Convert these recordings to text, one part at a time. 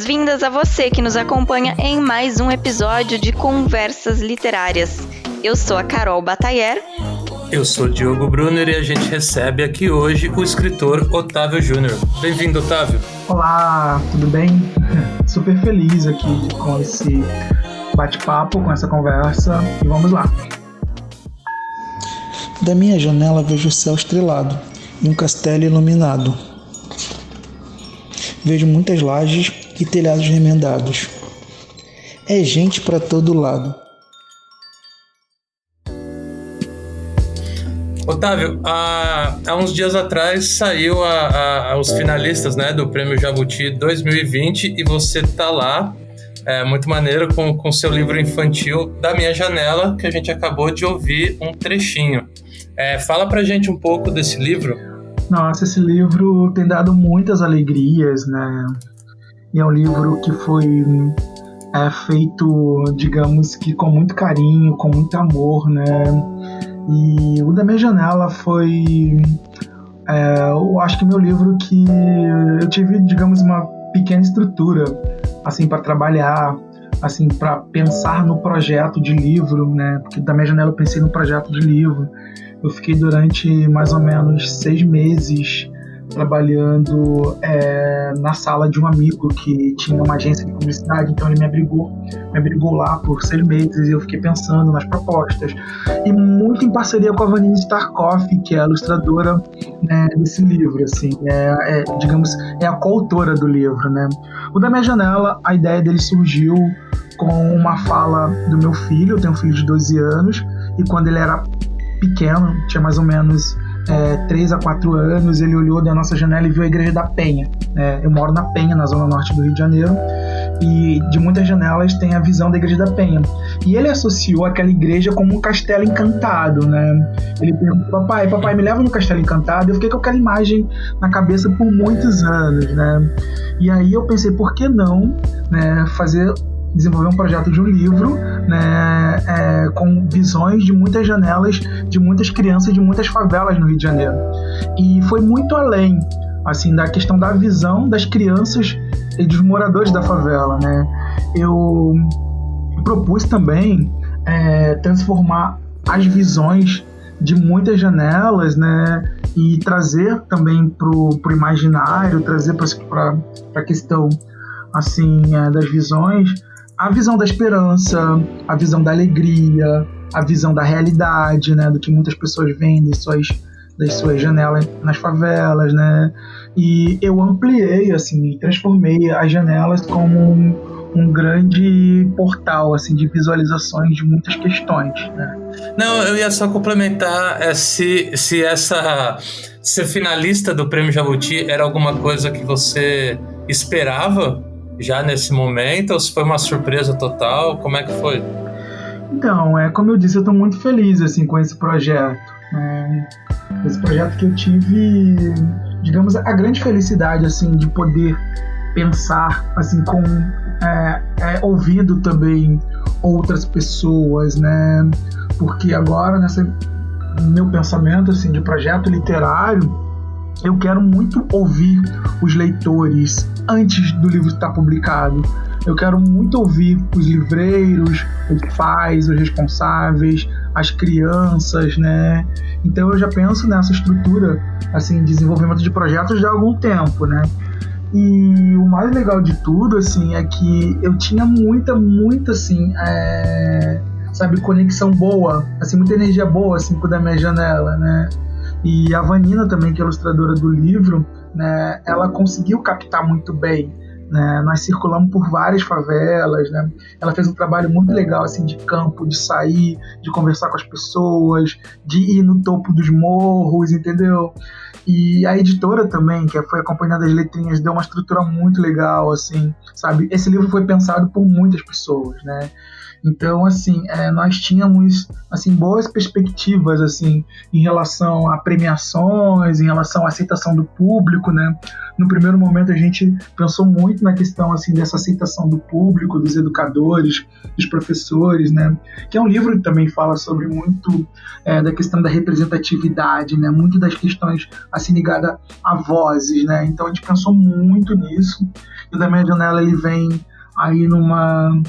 boas-vindas a você que nos acompanha em mais um episódio de Conversas Literárias. Eu sou a Carol Batayer. Eu sou Diogo Brunner e a gente recebe aqui hoje o escritor Otávio Júnior. Bem-vindo, Otávio. Olá, tudo bem? Super feliz aqui com esse bate-papo, com essa conversa, e vamos lá. Da minha janela vejo o céu estrelado e um castelo iluminado. Vejo muitas lajes e telhados remendados. É gente para todo lado. Otávio, há uns dias atrás saiu os finalistas, né, do Prêmio Jabuti 2020 e você está lá, muito maneiro, com seu livro infantil Da Minha Janela, que a gente acabou de ouvir um trechinho. Fala pra gente um pouco desse livro. Nossa, esse livro tem dado muitas alegrias, né? E é um livro que foi feito, digamos que com muito carinho, com muito amor, né? E o Da Minha Janela foi, eu acho que meu livro que eu tive, digamos, uma pequena estrutura, assim, para trabalhar, assim, para pensar no projeto de livro, né? Porque Da Minha Janela eu pensei no projeto de livro. Eu fiquei durante mais ou menos 6 meses trabalhando na sala de um amigo que tinha uma agência de publicidade, então ele me abrigou lá por 6 meses e eu fiquei pensando nas propostas. E muito em parceria com a Vanina Starkoff, que é a ilustradora, né, desse livro, assim, digamos, é a coautora do livro, né? O Da Minha Janela, a ideia dele surgiu com uma fala do meu filho. Eu tenho um filho de 12 anos, e quando ele era pequeno, tinha mais ou menos 3 a 4 anos, ele olhou da nossa janela e viu a Igreja da Penha. Eu moro na Penha, na zona norte do Rio de Janeiro, e de muitas janelas tem a visão da Igreja da Penha. E ele associou aquela igreja como um castelo encantado, né? Ele perguntou: papai, me leva no castelo encantado. Eu fiquei com aquela imagem na cabeça por muitos anos, né? E aí eu pensei, por que não, né, desenvolver um projeto de um livro, né, com visões de muitas janelas, de muitas crianças, de muitas favelas no Rio de Janeiro. E foi muito além, assim, da questão da visão das crianças e dos moradores da favela, né? Eu propus também transformar as visões de muitas janelas, né, e trazer também pro imaginário, trazer para a questão, assim, das visões, a visão da esperança, a visão da alegria, a visão da realidade, né, do que muitas pessoas veem das suas janelas nas favelas, né? E eu ampliei, assim, transformei as janelas como um grande portal, assim, de visualizações de muitas questões, né? Não, eu ia só complementar se ser finalista do Prêmio Jabuti era alguma coisa que você esperava já nesse momento, ou se foi uma surpresa total, como é que foi? Então, como eu disse, eu estou muito feliz, assim, com esse projeto, né? Esse projeto que eu tive, digamos, a grande felicidade, assim, de poder pensar, assim, com ouvido também outras pessoas, né? Porque agora, nesse meu pensamento, assim, de projeto literário, eu quero muito ouvir os leitores antes do livro estar publicado. Eu quero muito ouvir os livreiros, os pais, os responsáveis, as crianças, né? Então eu já penso nessa estrutura, assim, de desenvolvimento de projetos já há algum tempo, né? E o mais legal de tudo, assim, é que eu tinha muita, assim, conexão boa, assim, muita energia boa, assim, com o Da Minha Janela, né? E a Vanina também, que é ilustradora do livro, né, ela conseguiu captar muito bem, né? Nós circulamos por várias favelas, né? Ela fez um trabalho muito legal, assim, de campo, de sair, de conversar com as pessoas, de ir no topo dos morros, entendeu? E a editora também, que foi acompanhando as letrinhas, deu uma estrutura muito legal, assim, sabe? Esse livro foi pensado por muitas pessoas, né? Então, assim, nós tínhamos assim, boas perspectivas assim, em relação a premiações, em relação à aceitação do público, né? No primeiro momento a gente pensou muito na questão assim, dessa aceitação do público, dos educadores, dos professores, né? Que é um livro que também fala sobre muito da questão da representatividade, né? Muito das questões assim, ligadas a vozes, né? Então a gente pensou muito nisso. E o Da Minha Janela ele vem aí numa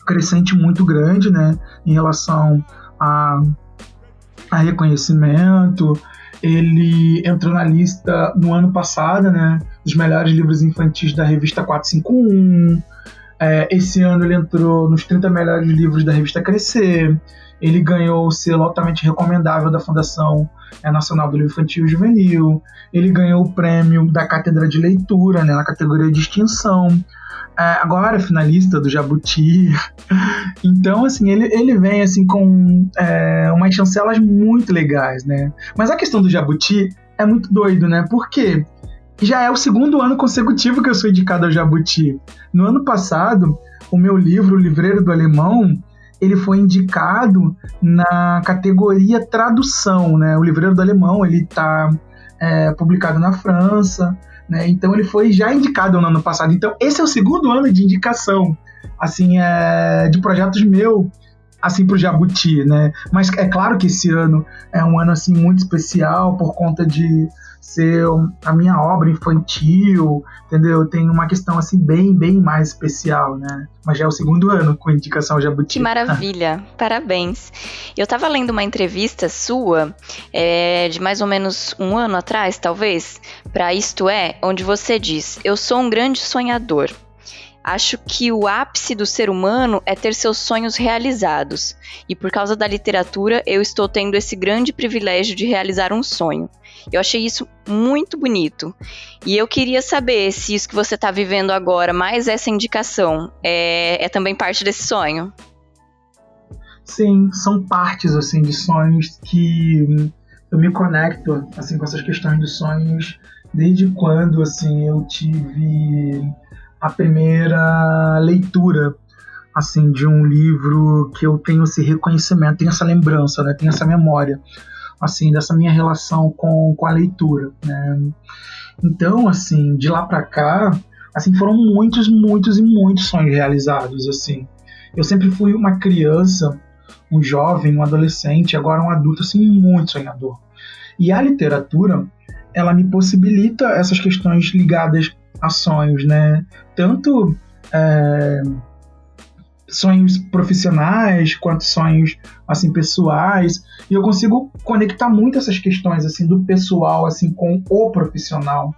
crescente muito grande, né, em relação a reconhecimento. Ele entrou na lista no ano passado, né, dos melhores livros infantis da revista 451. Esse ano ele entrou nos 30 melhores livros da revista Crescer. Ele ganhou o selo altamente recomendável da Fundação Nacional do Livro Infantil e Juvenil. Ele ganhou o prêmio da Cátedra de Leitura, né, na categoria de extinção. Agora finalista do Jabuti. Então, assim, ele vem assim, com umas chancelas muito legais, né? Mas a questão do Jabuti é muito doido, né? Porque já é o segundo ano consecutivo que eu sou indicado ao Jabuti. No ano passado, o meu livro, O Livreiro do Alemão, ele foi indicado na categoria tradução, né? O Livreiro do Alemão, ele está publicado na França, né? Então ele foi já indicado no ano passado. Então esse é o segundo ano de indicação, assim, de projetos meu, assim, para o Jabuti, né? Mas é claro que esse ano é um ano assim muito especial por conta de ser a minha obra infantil, entendeu? Tem uma questão assim bem mais especial, né? Mas já é o segundo ano com indicação ao Jabuti. Que maravilha, parabéns. Eu estava lendo uma entrevista sua, de mais ou menos um ano atrás, talvez, para Isto É, onde você diz: eu sou um grande sonhador. Acho que o ápice do ser humano é ter seus sonhos realizados. E por causa da literatura, eu estou tendo esse grande privilégio de realizar um sonho. Eu achei isso muito bonito. E eu queria saber se isso que você está vivendo agora, mais essa indicação, é também parte desse sonho. Sim, são partes assim, de sonhos que eu me conecto assim, com essas questões dos sonhos desde quando assim, eu tive a primeira leitura assim, de um livro que eu tenho esse reconhecimento, tenho essa lembrança, né, tenho essa memória assim, dessa minha relação com a leitura, né? Então, assim, de lá para cá, assim, foram muitos sonhos realizados, assim. Eu sempre fui uma criança, um jovem, um adolescente, agora um adulto, assim, muito sonhador. E a literatura, ela me possibilita essas questões ligadas a sonhos, né? Tanto sonhos profissionais quanto sonhos assim pessoais, e eu consigo conectar muito essas questões assim do pessoal assim com o profissional.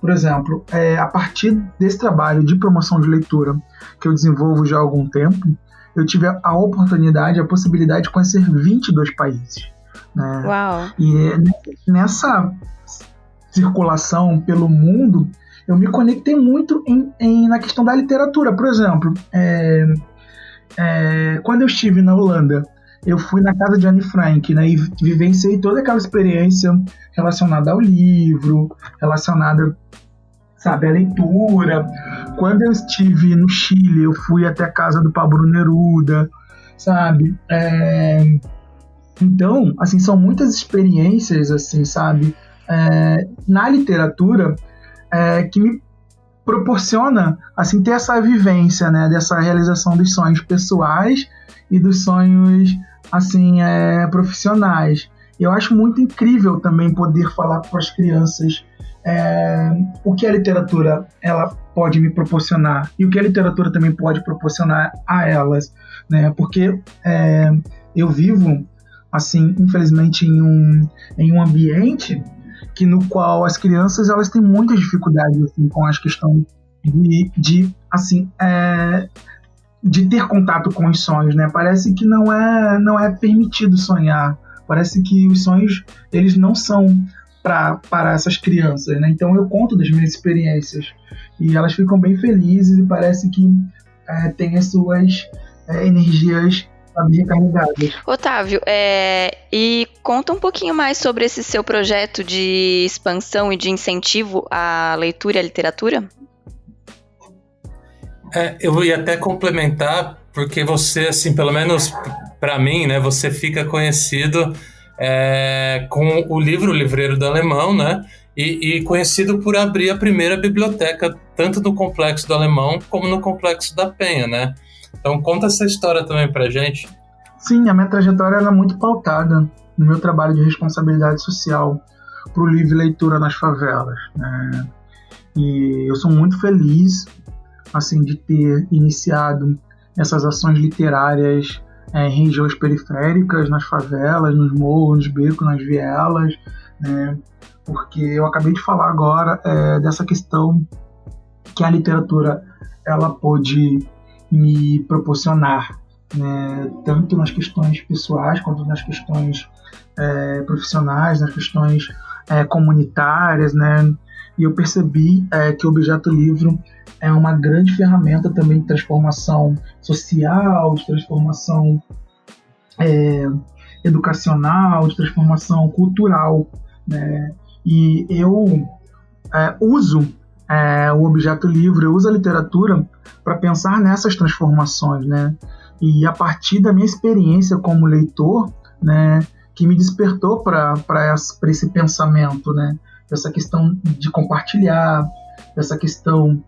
Por exemplo, a partir desse trabalho de promoção de leitura que eu desenvolvo já há algum tempo, eu tive a oportunidade, a possibilidade de conhecer 22 países, né? Uau. E nessa circulação pelo mundo, eu me conectei muito na questão da literatura. Por exemplo, quando eu estive na Holanda, eu fui na casa de Anne Frank, né, e vivenciei toda aquela experiência relacionada ao livro, relacionada, sabe, à leitura. Quando eu estive no Chile, eu fui até a casa do Pablo Neruda, sabe? Então, assim, são muitas experiências, assim, sabe, na literatura que me proporciona assim, ter essa vivência, né, dessa realização dos sonhos pessoais e dos sonhos assim, profissionais. Eu acho muito incrível também poder falar para as crianças o que a literatura ela pode me proporcionar e o que a literatura também pode proporcionar a elas, né? Porque eu vivo assim, infelizmente, em um ambiente no qual as crianças elas têm muitas dificuldades assim, com as questões de ter contato com os sonhos, né? Parece que não é permitido sonhar. Parece que os sonhos eles não são para essas crianças, né? Então eu conto das minhas experiências e elas ficam bem felizes e parece que tem as suas energias recarregadas. Otávio, e conta um pouquinho mais sobre esse seu projeto de expansão e de incentivo à leitura e à literatura. Eu ia até complementar porque você, assim, pelo menos para mim, né, você fica conhecido com o livro O Livreiro do Alemão, né, e conhecido por abrir a primeira biblioteca, tanto no Complexo do Alemão como no Complexo da Penha, né? Então conta essa história também pra gente. Sim, a minha trajetória era muito pautada no meu trabalho de responsabilidade social para o livre leitura nas favelas, né? E eu sou muito feliz, assim, de ter iniciado essas ações literárias em regiões periféricas, nas favelas, nos morros, nos becos, nas vielas, né? Porque eu acabei de falar agora dessa questão que a literatura ela pôde me proporcionar, né? Tanto nas questões pessoais quanto nas questões profissionais, nas questões comunitárias, né? E eu percebi que o Objeto Livro é uma grande ferramenta também de transformação social, de transformação educacional, de transformação cultural, né? E eu uso o Objeto Livro, eu uso a literatura para pensar nessas transformações, né? E a partir da minha experiência como leitor, né, que me despertou para esse pensamento, né? Essa questão de compartilhar, essa questão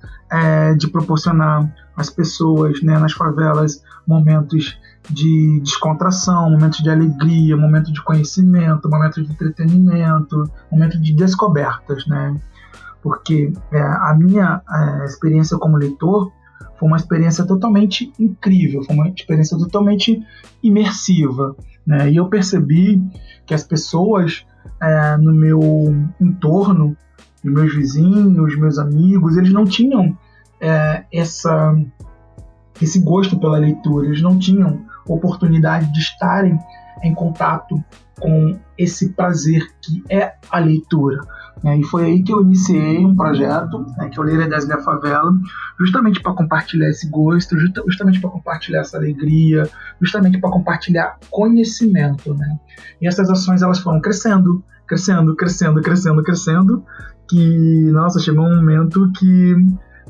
de proporcionar às pessoas, né, nas favelas momentos de descontração, momentos de alegria, momentos de conhecimento, momentos de entretenimento, momentos de descobertas, né? Porque a minha experiência como leitor foi uma experiência totalmente incrível, foi uma experiência totalmente imersiva, né? E eu percebi que as pessoas no meu entorno, os meus vizinhos, meus amigos, eles não tinham esse gosto pela leitura, eles não tinham oportunidade de estarem em contato com esse prazer que é a leitura, né? E foi aí que eu iniciei um projeto, né, que é o Ler é 10 da Favela, justamente para compartilhar esse gosto, justamente para compartilhar essa alegria, justamente para compartilhar conhecimento, né? E essas ações elas foram crescendo, que, nossa, chegou um momento que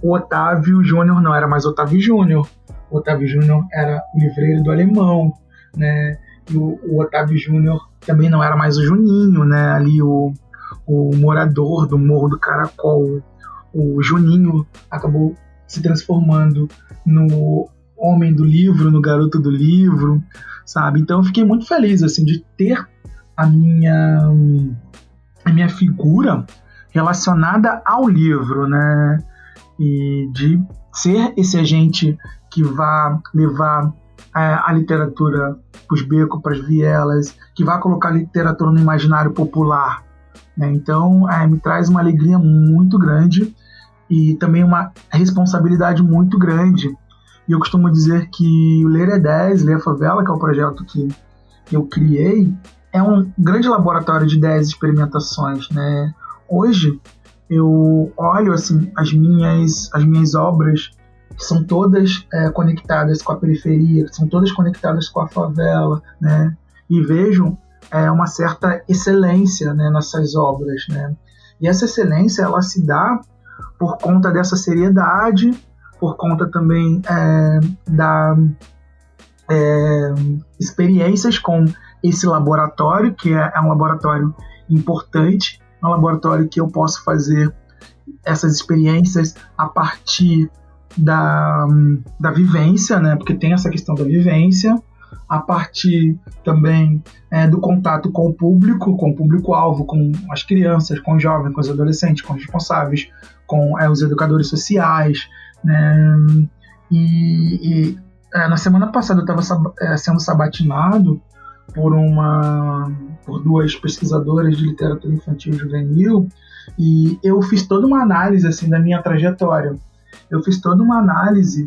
o Otávio Júnior não era mais Otávio Júnior, o Otávio Júnior era o livreiro do Alemão, né? E o Otávio Júnior também não era mais o Juninho, né? Ali o morador do Morro do Caracol, o Juninho, acabou se transformando no homem do livro, no garoto do livro, sabe? Então eu fiquei muito feliz, assim, de ter a minha figura relacionada ao livro, né? E de ser esse agente que vai levar a literatura para os becos, para as vielas, que vai colocar a literatura no imaginário popular, né? Então me traz uma alegria muito grande e também uma responsabilidade muito grande. E eu costumo dizer que o Ler é 10, Ler a Favela, que é o projeto que eu criei, é um grande laboratório de 10 experimentações, né? Hoje eu olho assim as minhas obras, que são todas conectadas com a periferia, que são todas conectadas com a favela, né? E vejo uma certa excelência, né, nessas obras, né? E essa excelência ela se dá por conta dessa seriedade, por conta também da experiências com esse laboratório, que é um laboratório importante, é um laboratório que eu posso fazer essas experiências a partir da vivência, né? Porque tem essa questão da vivência, a partir também do contato com o público-alvo, com as crianças, com os jovens, com os adolescentes, com os responsáveis, com os educadores sociais, né? E na semana passada eu estava sendo sabatinado por duas pesquisadoras de literatura infantil e juvenil, e eu fiz toda uma análise assim da minha trajetória. Eu fiz toda uma análise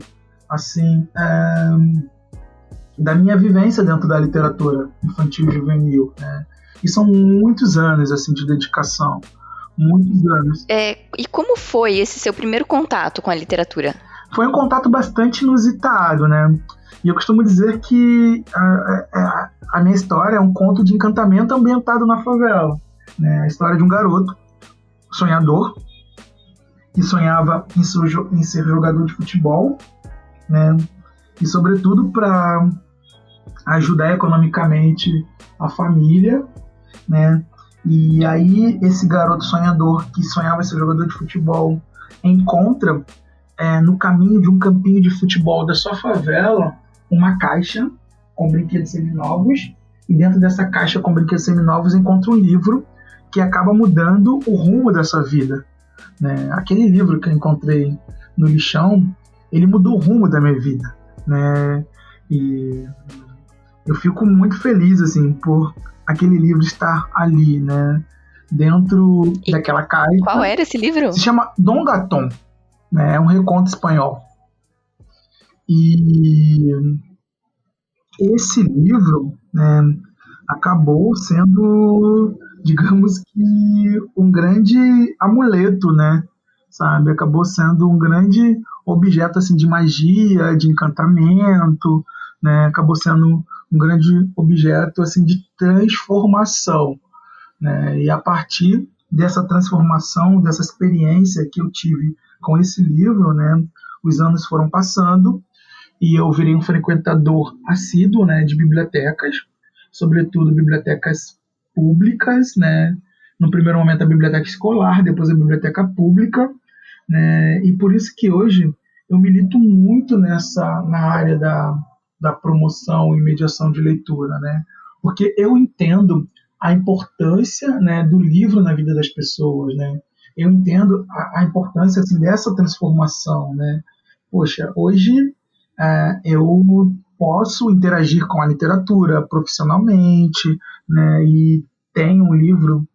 assim da minha vivência dentro da literatura infantil e juvenil, né? E são muitos anos assim de dedicação, muitos anos. E como foi esse seu primeiro contato com a literatura? Foi um contato bastante inusitado, né? E eu costumo dizer que a minha história é um conto de encantamento ambientado na favela, né? A história de um garoto sonhador que sonhava em ser jogador de futebol, né? e sobretudo para ajudar economicamente a família, né? E aí esse garoto sonhador que sonhava ser jogador de futebol encontra no caminho de um campinho de futebol da sua favela uma caixa com brinquedos seminovos, e dentro dessa caixa com brinquedos seminovos encontra um livro que acaba mudando o rumo da sua vida, né? Aquele livro que eu encontrei no lixão, ele mudou o rumo da minha vida, né? E eu fico muito feliz assim por aquele livro estar ali, né? Dentro daquela caixa. Qual era esse livro? Se chama Dom Gaton, né? É um reconto espanhol. E esse livro, né, acabou sendo, digamos que, um grande amuleto, né? Sabe? Acabou sendo um grande objeto assim, de magia, de encantamento, né? Acabou sendo um grande objeto assim, de transformação, né? E a partir dessa transformação, dessa experiência que eu tive com esse livro, né, os anos foram passando e eu virei um frequentador assíduo, né, de bibliotecas, sobretudo bibliotecas públicas, né? No primeiro momento a biblioteca escolar, depois a biblioteca pública, né? E por isso que hoje eu milito muito na área da promoção e mediação de leitura, né? Porque eu entendo a importância, né, do livro na vida das pessoas, né? Eu entendo a importância assim, dessa transformação, né? Poxa, hoje eu posso interagir com a literatura profissionalmente, né? E tem um livro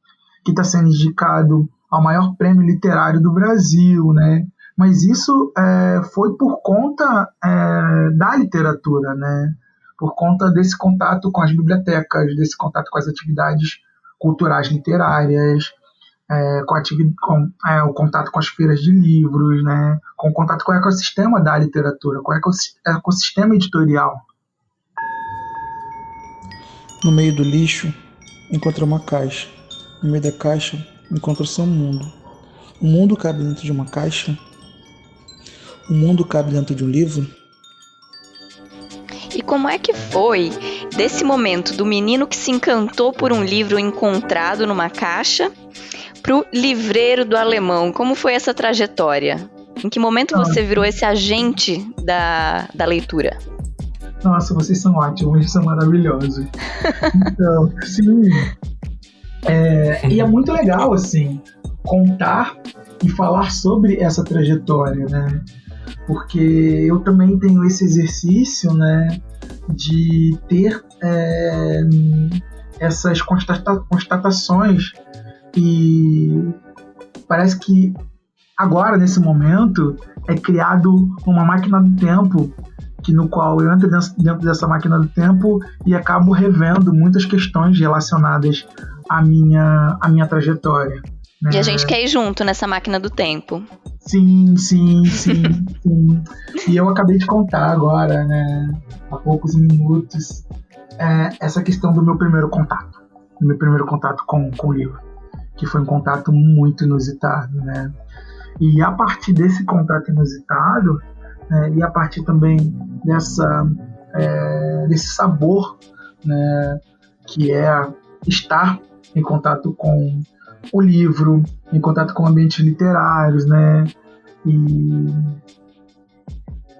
que está sendo indicado ao maior prêmio literário do Brasil, né? Mas isso foi por conta da literatura, né? Por conta desse contato com as bibliotecas, desse contato com as atividades culturais literárias, com o contato com as feiras de livros, né? Com o contato com o ecossistema da literatura, com o ecossistema editorial. No meio do lixo, encontra uma caixa. No meio da caixa, encontra seu mundo. O mundo cabe dentro de uma caixa? O mundo cabe dentro de um livro? E como é que foi desse momento do menino que se encantou por um livro encontrado numa caixa pro livreiro do Alemão? Como foi essa trajetória? Em que momento você virou esse agente da leitura? Nossa, vocês são ótimos, são maravilhosos. Então, sim. E é muito legal, assim, contar e falar sobre essa trajetória, né? Porque eu também tenho esse exercício, né, de ter essas constatações, e parece que agora, nesse momento, é criado uma máquina do tempo, no qual eu entro dentro dessa máquina do tempo e acabo revendo muitas questões relacionadas à minha trajetória, né? E a gente quer ir junto nessa máquina do tempo. Sim. E eu acabei de contar agora, né, há poucos minutos, essa questão do meu primeiro contato com o livro, que foi um contato muito inusitado, né? E a partir desse contato inusitado, e a partir também desse sabor, né, que é estar em contato com o livro, em contato com ambientes literários, né? E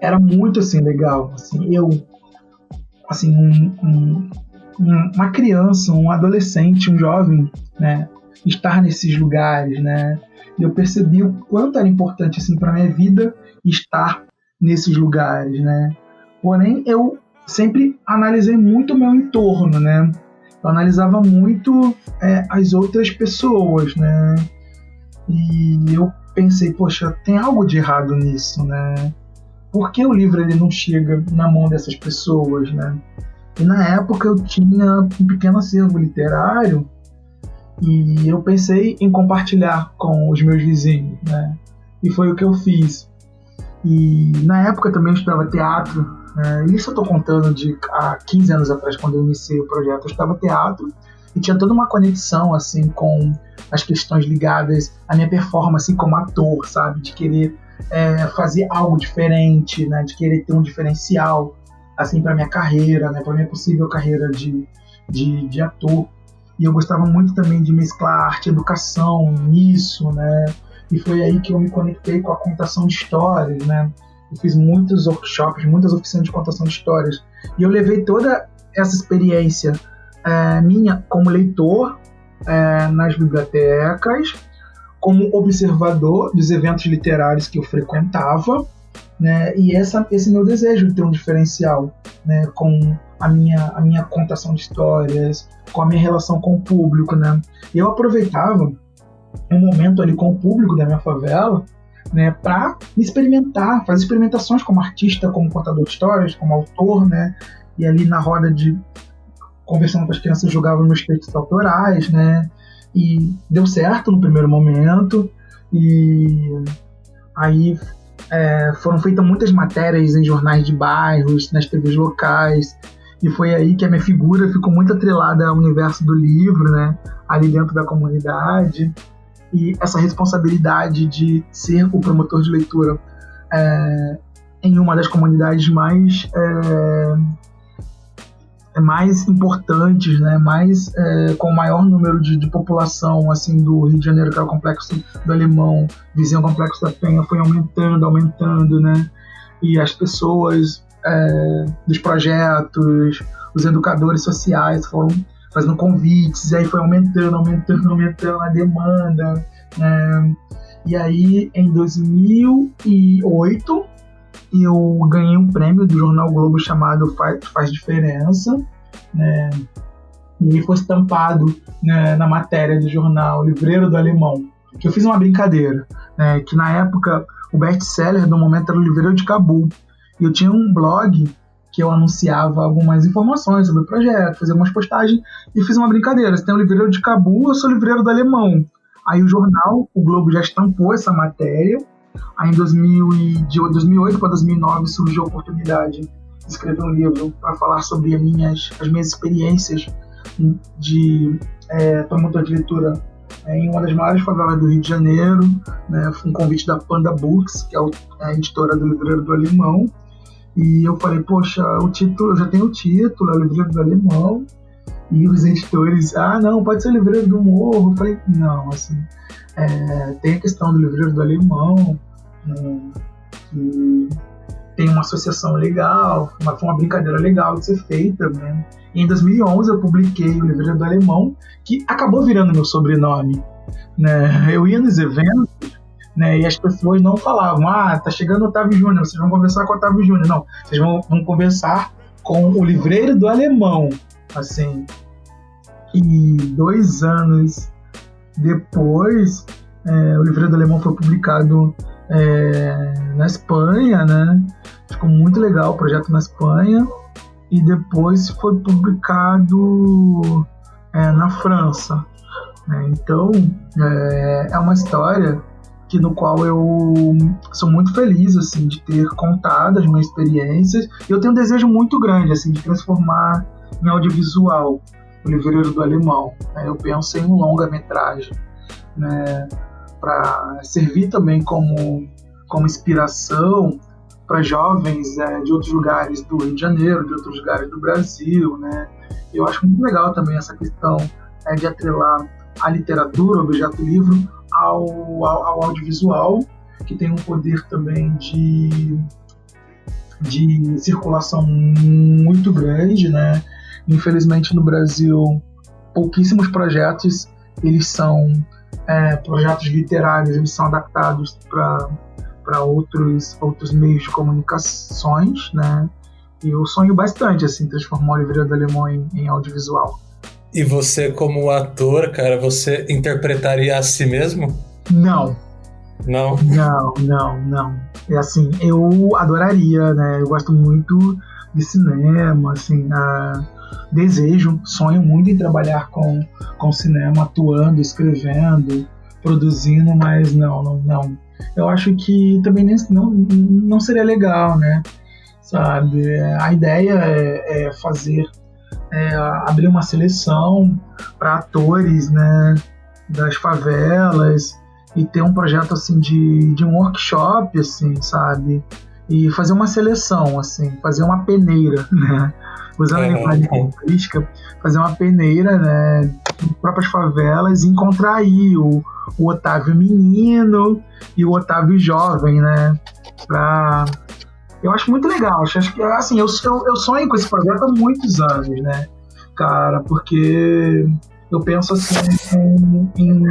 era muito assim legal, assim, eu, assim, uma criança, um adolescente, um jovem, né, estar nesses lugares, né? E eu percebi o quanto era importante assim para minha vida estar nesses lugares, né? Porém, eu sempre analisei muito o meu entorno, né? Eu analisava muito as outras pessoas, né? E eu pensei, poxa, tem algo de errado nisso, né? Por que o livro ele não chega na mão dessas pessoas, né? E na época eu tinha um pequeno acervo literário e eu pensei em compartilhar com os meus vizinhos, né? E foi o que eu fiz. E na época também eu estudava teatro, né? Isso eu estou contando há 15 anos atrás, quando eu iniciei o projeto. Eu estudava teatro e tinha toda uma conexão assim, com as questões ligadas à minha performance como ator, sabe? De querer fazer algo diferente, né, de querer ter um diferencial assim para minha carreira, né, para minha possível carreira de ator. E eu gostava muito também de mesclar arte e educação nisso, né? E foi aí que eu me conectei com a contação de histórias, né? Eu fiz muitos workshops, muitas oficinas de contação de histórias. E eu levei toda essa experiência minha como leitor nas bibliotecas, como observador dos eventos literários que eu frequentava, né? E esse meu desejo de ter um diferencial, né? Com a minha contação de histórias, com a minha relação com o público, né? E eu aproveitava um momento ali com o público da minha favela, né, para me experimentar, fazer experimentações como artista, como contador de histórias, como autor, né? E ali na roda conversando com as crianças, jogava meus textos autorais, né? E deu certo no primeiro momento. E aí foram feitas muitas matérias em jornais de bairros, nas TVs locais. E foi aí que a minha figura ficou muito atrelada ao universo do livro, né? Ali dentro da comunidade. E essa responsabilidade de ser o promotor de leitura em uma das comunidades mais importantes, né, com o maior número de população assim, do Rio de Janeiro, que é o Complexo do Alemão, vizinho ao Complexo da Penha, foi aumentando, né, e as pessoas dos projetos, os educadores sociais foram fazendo convites, e aí foi aumentando a demanda, né? E aí em 2008 eu ganhei um prêmio do Jornal Globo chamado Faz Diferença, né? E ele foi estampado, né, na matéria do jornal Livreiro do Alemão, que eu fiz uma brincadeira, né, que na época o best-seller do momento era o Livreiro de Cabul, e eu tinha um blog que eu anunciava algumas informações sobre o projeto, fazia algumas postagens, e fiz uma brincadeira: se tem o Livreiro de Cabul, eu sou o Livreiro do Alemão. Aí o jornal, o Globo, já estampou essa matéria. Aí de 2008 para 2009 surgiu a oportunidade de escrever um livro para falar sobre as minhas experiências de promotor de leitura em uma das maiores favelas do Rio de Janeiro, né? Foi um convite da Panda Books, que é a editora do Livreiro do Alemão. E eu falei, poxa, o título, eu já tenho o título, é o Livreiro do Alemão. E os editores, não, pode ser o Livreiro do Morro. Eu falei, não, assim, tem a questão do Livreiro do Alemão, que tem uma associação legal, foi uma brincadeira legal de ser feita, né? E em 2011 eu publiquei o Livreiro do Alemão, que acabou virando meu sobrenome, né? Eu ia nos eventos, né, e as pessoas não falavam, tá chegando o Otávio Júnior, vocês vão conversar com o Otávio Júnior. Não, vocês vão conversar com o Livreiro do Alemão, assim. E 2 anos depois, o Livreiro do Alemão foi publicado na Espanha, né? Ficou muito legal o projeto na Espanha. E depois foi publicado na França, né? Então, é uma história no qual eu sou muito feliz, assim, de ter contado as minhas experiências. E eu tenho um desejo muito grande, assim, de transformar em audiovisual o Livreiro do Alemão, né? Eu penso em um longa-metragem, né, para servir também como inspiração para jovens de outros lugares do Rio de Janeiro, de outros lugares do Brasil, né? Eu acho muito legal também essa questão de atrelar a literatura, o objeto livro, ao audiovisual, que tem um poder também de circulação muito grande, né? Infelizmente no Brasil pouquíssimos projetos eles são projetos literários, eles são adaptados para outros meios de comunicações, né? E eu sonho bastante, assim, transformar o Livreiro do Alemão em audiovisual. E você, como ator, cara, você interpretaria a si mesmo? Não. Não? Não. É assim, eu adoraria, né? Eu gosto muito de cinema, assim, sonho muito em trabalhar com cinema, atuando, escrevendo, produzindo, mas não. Eu acho que também não seria legal, né? Sabe? A ideia é abrir uma seleção para atores, né, das favelas, e ter um projeto assim de um workshop, assim, sabe? E fazer uma seleção, assim, fazer uma peneira, né? Usando a linguagem linguística, fazer uma peneira, né, em próprias favelas e encontrar aí o Otávio menino e o Otávio jovem, né? Eu acho muito legal. Acho que, assim, eu sonho com esse projeto há muitos anos, né, cara? Porque eu penso, assim, em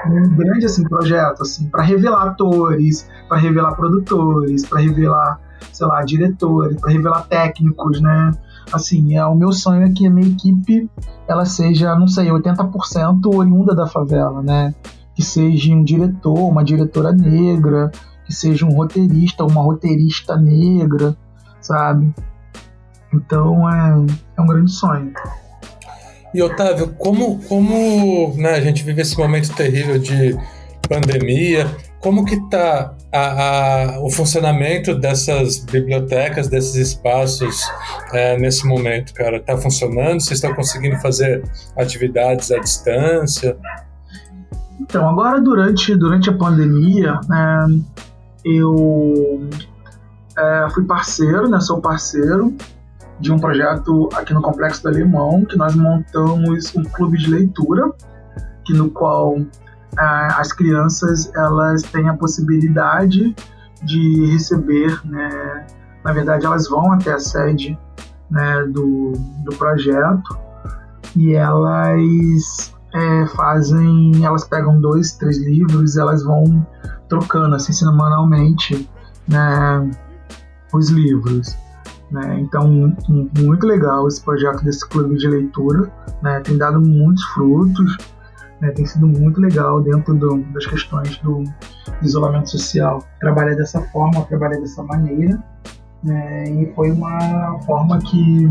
um grande, assim, projeto, assim, para revelar atores, para revelar produtores, para revelar, sei lá, diretores, para revelar técnicos, né? Assim, o meu sonho é que a minha equipe, ela seja, não sei, 80% oriunda da favela, né? Que seja um diretor, uma diretora negra, que seja um roteirista, uma roteirista negra, sabe? Então, é um grande sonho. E, Otávio, como né, a gente vive esse momento terrível de pandemia, como que está o funcionamento dessas bibliotecas, desses espaços nesse momento, cara? Está funcionando? Vocês estão conseguindo fazer atividades à distância? Então, agora durante a pandemia, eu fui parceiro, né, sou parceiro de um projeto aqui no Complexo do Alemão, que nós montamos um clube de leitura, no qual as crianças, elas têm a possibilidade de receber, né, na verdade elas vão até a sede, né, do projeto, e elas elas pegam 2, 3 livros e elas vão trocando assim semanalmente, né, os livros, né? Então, muito legal esse projeto desse clube de leitura, né? Tem dado muitos frutos, né? Tem sido muito legal dentro das questões do isolamento social. Trabalhar dessa forma, trabalhar dessa maneira, né? E foi uma forma que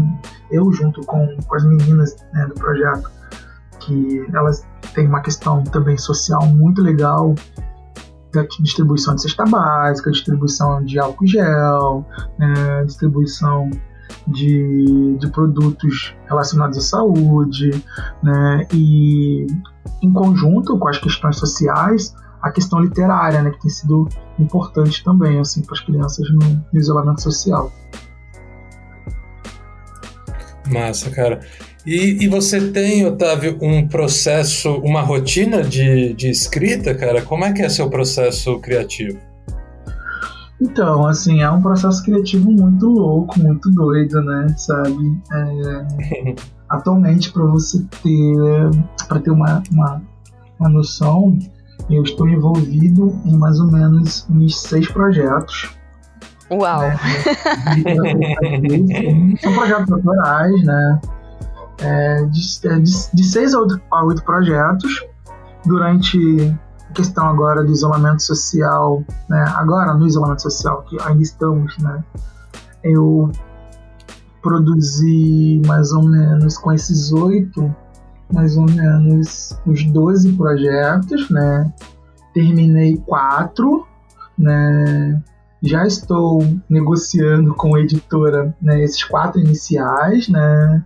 eu, junto com as meninas, né, do projeto, que elas têm uma questão também social muito legal, da distribuição de cesta básica, distribuição de álcool gel, né, distribuição de produtos relacionados à saúde, né, e em conjunto com as questões sociais, a questão literária, né, que tem sido importante também, assim, para as crianças no isolamento social. Massa, cara. E você tem, Otávio, um processo, uma rotina de escrita, cara? Como é que é seu processo criativo? Então, assim, é um processo criativo muito louco, muito doido, né, sabe? Atualmente, para ter uma noção, eu estou envolvido em mais ou menos uns 6 projetos. Uau! Né? São projetos autorais, né? De 6 a 8 projetos durante a questão agora do isolamento social, né? Agora no isolamento social que ainda estamos, né? Eu produzi mais ou menos com esses 8, mais ou menos uns 12 projetos, né? Terminei 4, né? Já estou negociando com a editora, né, esses 4 iniciais, né?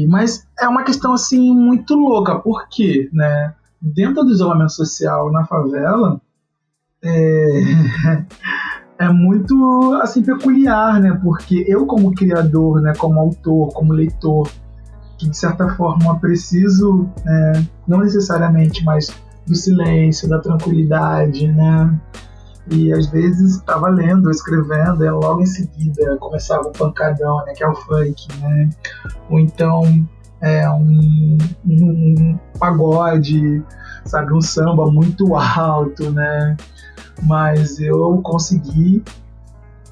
Mas é uma questão assim muito louca, porque, né, dentro do isolamento social na favela é muito assim peculiar, né? Porque eu, como criador, né, como autor, como leitor, que de certa forma preciso, não necessariamente, mas do silêncio, da tranquilidade, né? E às vezes estava lendo, escrevendo, e logo em seguida começava o pancadão, né, que é o funk, né? Ou então um pagode, sabe, um samba muito alto, né? Mas eu consegui,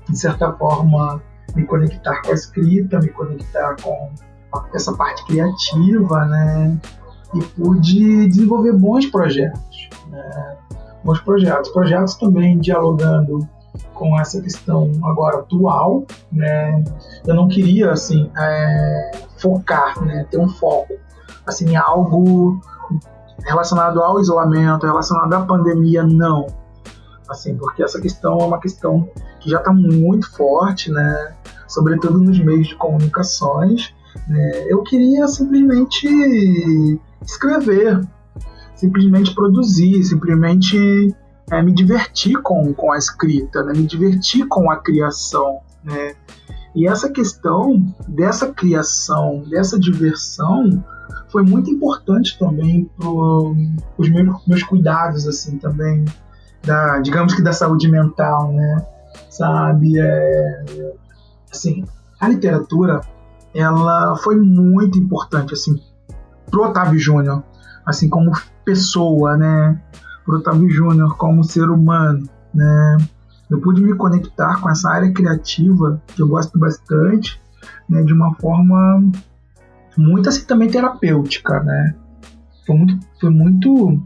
de certa forma, me conectar com a escrita, me conectar com essa parte criativa, né? E pude desenvolver bons projetos, né? Bons projetos também dialogando com essa questão agora atual, né? Eu não queria, assim, focar, né? Ter um foco, assim, em algo relacionado ao isolamento, relacionado à pandemia, não. Assim, porque essa questão é uma questão que já está muito forte, né? Sobretudo nos meios de comunicações, né? Eu queria simplesmente escrever, simplesmente produzir, simplesmente me divertir com a escrita, né? Me divertir com a criação, né? E essa questão dessa criação, dessa diversão, foi muito importante também para os meus cuidados, assim, também, digamos que da saúde mental, né? Sabe? Assim, a literatura, ela foi muito importante, assim, pro Otávio Júnior, assim, como pessoa, né? Pro Otávio Júnior como ser humano, né? Eu pude me conectar com essa área criativa, que eu gosto bastante, né? De uma forma muito, assim, também terapêutica, né? Foi muito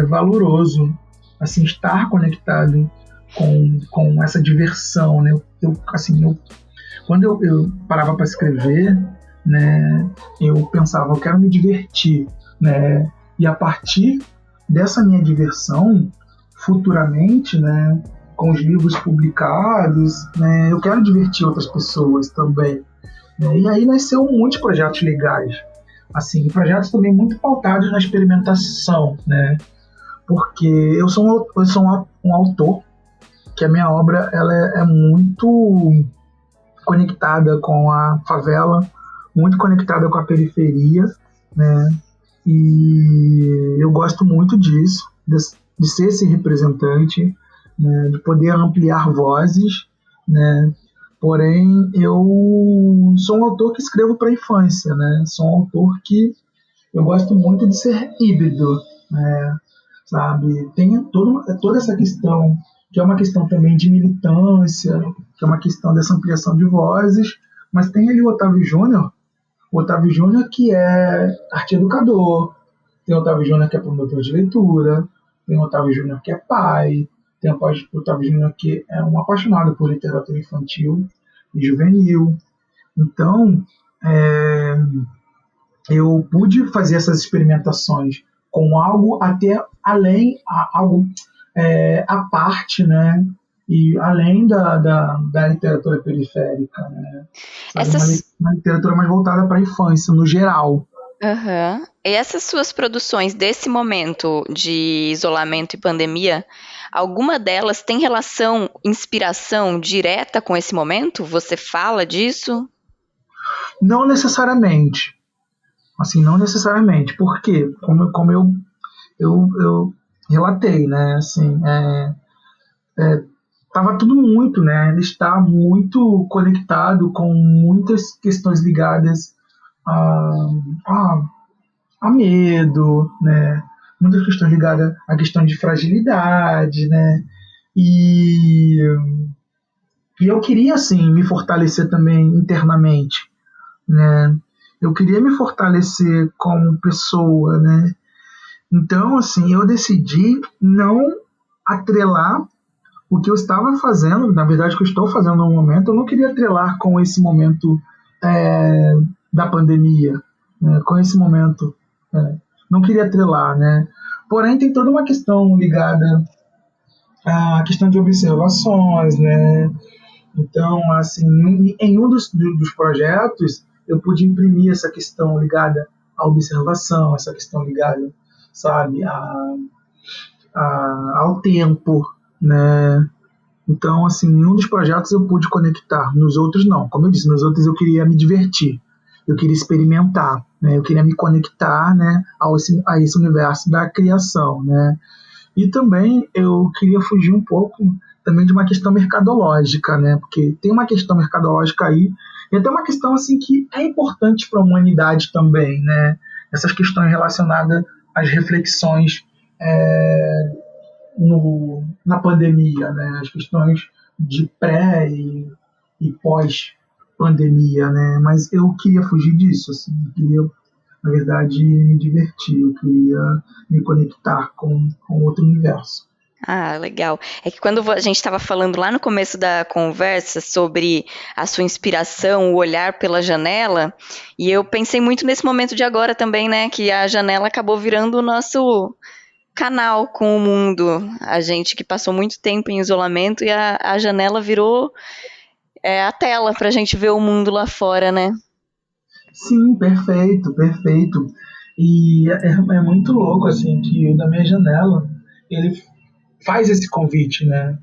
valoroso, assim, estar conectado com essa diversão, né? Quando eu parava para escrever, né, eu pensava, eu quero me divertir, né? E a partir dessa minha diversão, futuramente, né, com os livros publicados, né, eu quero divertir outras pessoas também, né? E aí nasceu muitos projetos legais, assim, projetos também muito pautados na experimentação, né? Porque eu sou um autor que a minha obra ela é muito conectada com a favela, muito conectada com a periferia, né? E eu gosto muito disso, de ser esse representante, né? De poder ampliar vozes, né? Porém, eu sou um autor que escrevo para a infância, né? Sou um autor que eu gosto muito de ser híbrido, né? Sabe? Tem toda essa questão, que é uma questão também de militância, que é uma questão dessa ampliação de vozes, mas tem ali o Otávio Júnior que é arte-educador, tem o Otávio Júnior que é promotor de leitura, tem o Otávio Júnior que é pai, tem o Otávio Júnior que é um apaixonado por literatura infantil e juvenil. Então, eu pude fazer essas experimentações com algo até além, algo à parte, né? E além da literatura periférica, né? Uma literatura mais voltada para a infância, no geral. Uhum. E essas suas produções desse momento de isolamento e pandemia, alguma delas tem relação, inspiração direta com esse momento? Você fala disso? Não necessariamente. Assim, não necessariamente. Por quê? Como eu relatei, né? Assim, estava tudo muito, né? Ele está muito conectado com muitas questões ligadas a medo, né? Muitas questões ligadas à questão de fragilidade, né? E eu queria, assim, me fortalecer também internamente, né? Eu queria me fortalecer como pessoa, né? Então, assim, eu decidi não atrelar o que eu estava fazendo, na verdade, o que eu estou fazendo no momento, eu não queria atrelar com esse momento da pandemia, né? Com esse momento, não queria atrelar, né? Porém, tem toda uma questão ligada à questão de observações, né? Então, assim, em um dos projetos, eu pude imprimir essa questão ligada à observação, essa questão ligada, sabe, ao tempo, né? Então, assim, em um dos projetos eu pude conectar, nos outros não. Como eu disse, nos outros eu queria me divertir, eu queria experimentar, né? Eu queria me conectar, né, a esse universo da criação, né? E também eu queria fugir um pouco também de uma questão mercadológica, né? Porque tem uma questão mercadológica aí, e até uma questão assim que é importante para a humanidade também, né? Essas questões relacionadas às reflexões na pandemia, né? As questões de pré e pós-pandemia, né? Mas eu queria fugir disso, assim, eu queria, na verdade, me divertir, eu queria me conectar com outro universo. Ah, legal. É que quando a gente estava falando lá no começo da conversa sobre a sua inspiração, o olhar pela janela, e eu pensei muito nesse momento de agora também, né? Que a janela acabou virando o nosso canal com o mundo. A gente que passou muito tempo em isolamento e a janela virou a tela para a gente ver o mundo lá fora, né? Sim, perfeito, perfeito. E é muito louco, assim, que o Da Minha Janela, ele faz esse convite, né?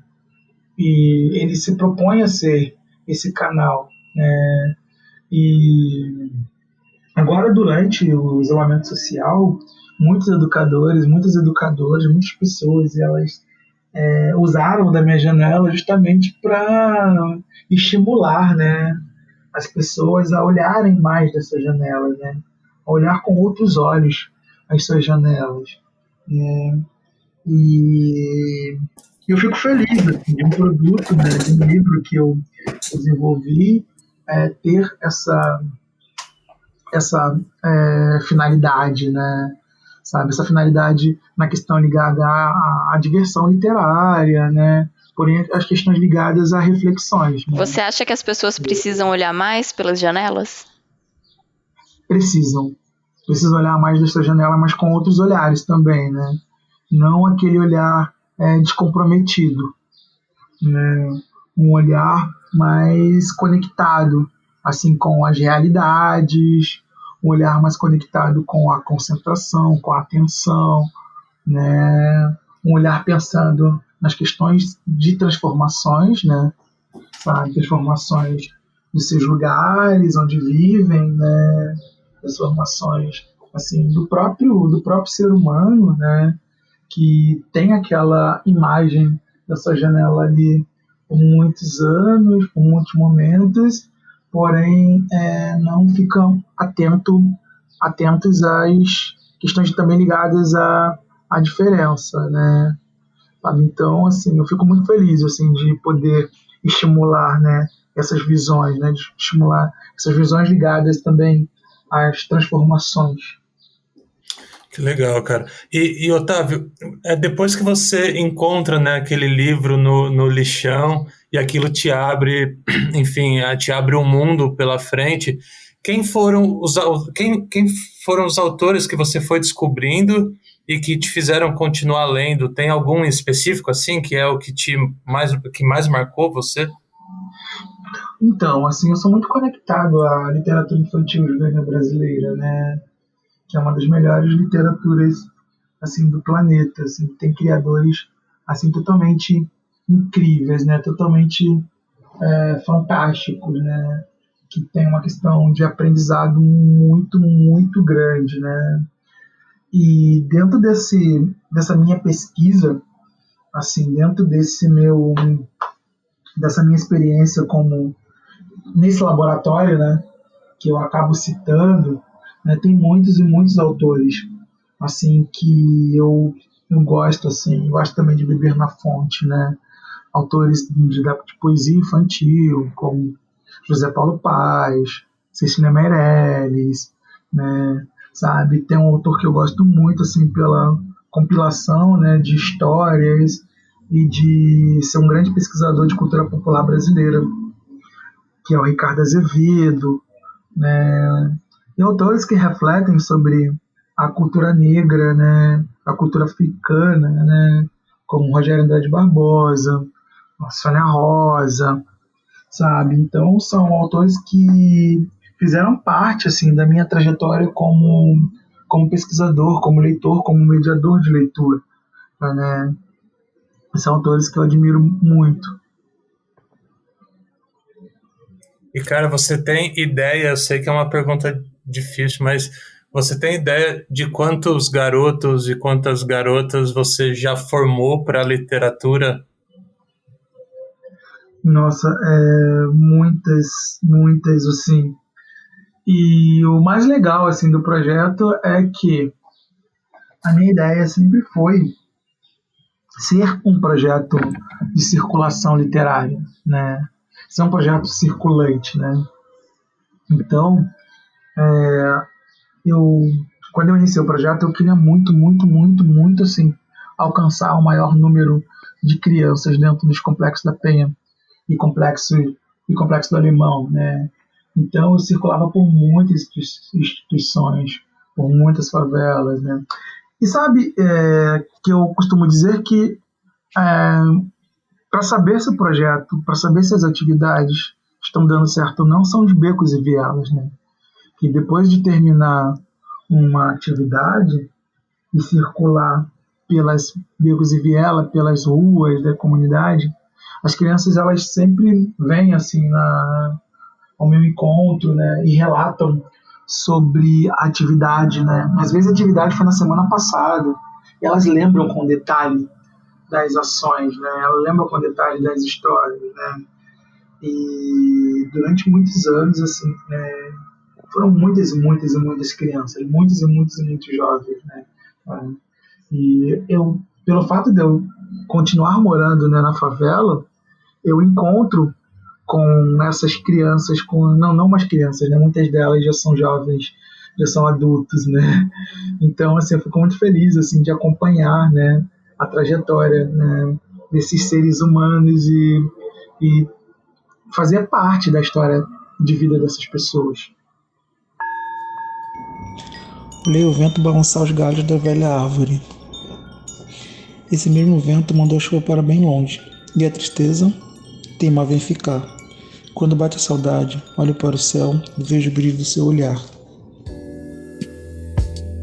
E ele se propõe a ser esse canal, né? E agora, durante o isolamento social, muitos educadores, muitas educadoras, muitas pessoas, elas usaram o Da Minha Janela justamente para estimular, né, as pessoas a olharem mais dessas janelas, né, a olhar com outros olhos as suas janelas, né, e eu fico feliz assim, de um produto, né, de um livro que eu desenvolvi, ter essa finalidade, né? Sabe, essa finalidade na questão ligada à diversão literária, né? Porém, as questões ligadas a reflexões, né? Você acha que as pessoas precisam olhar mais pelas janelas? Precisam. Precisam olhar mais dessa janela, mas com outros olhares também, né? Não aquele olhar descomprometido, né? Um olhar mais conectado, assim, com as realidades, um olhar mais conectado com a concentração, com a atenção, né? Um olhar pensando nas questões de transformações, né? Sabe? Transformações dos seus lugares onde vivem, né? Transformações assim do próprio ser humano, né? Que tem aquela imagem dessa janela ali por muitos anos, por muitos momentos, porém não ficam atentos às questões também ligadas à diferença, né? Sabe? Então, assim, eu fico muito feliz assim de poder estimular, né, essas visões, né, de estimular essas visões ligadas também às transformações. Que legal, cara. E Otávio, depois que você encontra, né, aquele livro no lixão e aquilo te abre, enfim, te abre um mundo pela frente, quem foram os autores que você foi descobrindo e que te fizeram continuar lendo? Tem algum específico, assim, que é o que mais marcou você? Então, assim, eu sou muito conectado à literatura infantil juvenil brasileira, né? Que é uma das melhores literaturas assim do planeta, assim, tem criadores assim totalmente incríveis, né? Totalmente fantásticos, né? Que tem uma questão de aprendizado muito, muito grande, né? E dentro dessa minha pesquisa, assim, dentro dessa minha experiência como nesse laboratório, né? Que eu acabo citando, né, tem muitos e muitos autores assim que eu gosto, assim, gosto também de beber na fonte, né? Autores de poesia infantil, como José Paulo Paes, Cecília Meirelles, né? Sabe, tem um autor que eu gosto muito, assim, pela compilação, né, de histórias e de ser um grande pesquisador de cultura popular brasileira, que é o Ricardo Azevedo, né? E autores que refletem sobre a cultura negra, né? A cultura africana, né? Como Rogério Andrade Barbosa, Sônia Rosa, sabe? Então são autores que fizeram parte assim da minha trajetória como pesquisador, como leitor, como mediador de leitura, né? São autores que eu admiro muito. E, cara, você tem ideia, eu sei que é uma pergunta difícil, mas você tem ideia de quantos garotos e quantas garotas você já formou para a literatura? Nossa, muitas, assim. E o mais legal, assim, do projeto é que a minha ideia sempre foi ser um projeto de circulação literária, né? Ser um projeto circulante, né? Então, eu, quando eu iniciei o projeto, eu queria muito, muito, muito, muito, assim, alcançar o maior número de crianças dentro dos complexos da Penha e complexo do Alemão, né? Então, eu circulava por muitas instituições, por muitas favelas, né? E sabe que eu costumo dizer que para saber se o projeto, para saber se as atividades estão dando certo ou não, são os becos e vielas, né? Que depois de terminar uma atividade e circular pelas becos e viela, pelas ruas da comunidade, as crianças elas sempre vêm assim ao meu encontro, né, e relatam sobre a atividade, né? Às vezes a atividade foi na semana passada e elas lembram com detalhe das ações, né? Elas lembram com detalhe das histórias, né? E durante muitos anos, assim, né, foram muitas e muitas e muitas crianças, muitos e muitos e muitos jovens, né? E eu, pelo fato de eu continuar morando, né, na favela, eu encontro com essas crianças, não umas crianças, né? Muitas delas já são jovens, já são adultos, né? Então, assim, eu fico muito feliz, assim, de acompanhar, né, a trajetória, né, desses seres humanos e fazer parte da história de vida dessas pessoas. Olhei o vento balançar os galhos da velha árvore. Esse mesmo vento mandou a chuva para bem longe, e a tristeza teimava em ficar. Quando bate a saudade, olho para o céu e vejo o brilho do seu olhar.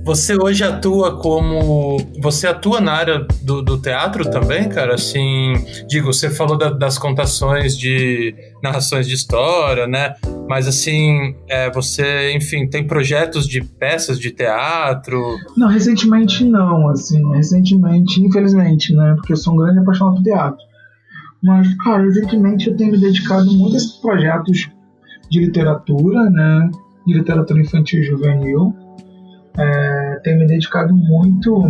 Você hoje atua como... Você atua na área do teatro também, cara? Assim, digo, você falou das contações de narrações de história, né? Mas, assim, você, enfim, tem projetos de peças de teatro? Não, recentemente não, assim. Recentemente, infelizmente, né? Porque eu sou um grande apaixonado por teatro. Mas, cara, recentemente eu tenho me dedicado muito a esses projetos de literatura, né? De literatura infantil e juvenil. Tenho me dedicado muito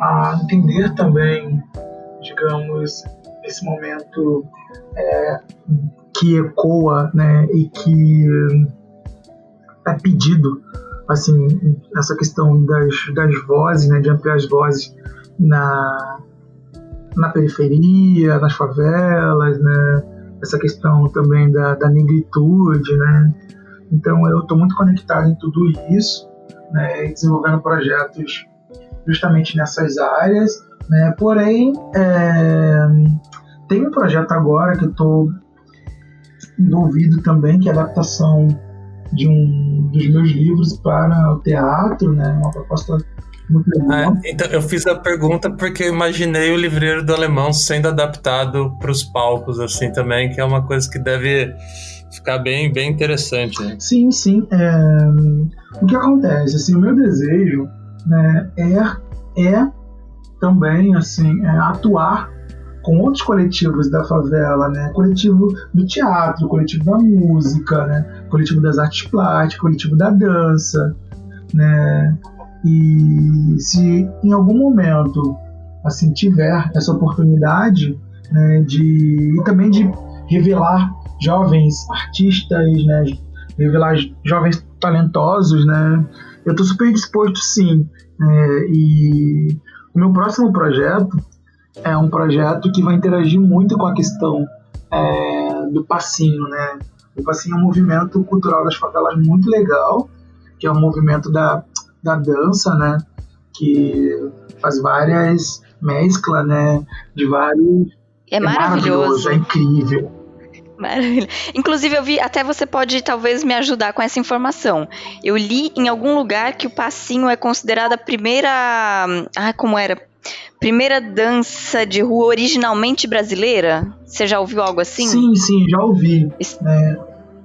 a entender também, digamos, esse momento que ecoa, né, e que é pedido, assim, essa questão das vozes, né, de ampliar as vozes na periferia, nas favelas, né, essa questão também da negritude, né. Então eu estou muito conectado em tudo isso, né, desenvolvendo projetos justamente nessas áreas, né. Porém, tem um projeto agora que eu estou envolvido também, que é a adaptação de um dos meus livros para o teatro, né, uma proposta muito legal. Então, eu fiz a pergunta porque eu imaginei o Livreiro do Alemão sendo adaptado para os palcos, assim, também, que é uma coisa que deve ficar bem, bem interessante, né? Sim. O que acontece, assim, o meu desejo, né, é também, assim, atuar com outros coletivos da favela, né? Coletivo do teatro, coletivo da música, né? Coletivo das artes plásticas, coletivo da dança, né? E se em algum momento, assim, tiver essa oportunidade, né, e também de revelar jovens artistas, né, revelar jovens talentosos, né, eu estou super disposto, sim. E o meu próximo projeto é um projeto que vai interagir muito com a questão do passinho, né? O passinho é um movimento cultural das favelas muito legal, que é um movimento da dança, né? Que faz várias mesclas, né? De vários... É maravilhoso. É incrível. Maravilha. Inclusive, eu vi, até você pode talvez me ajudar com essa informação. Eu li em algum lugar que o passinho é considerada a primeira... como era? Primeira dança de rua originalmente brasileira? Você já ouviu algo assim? Sim, já ouvi.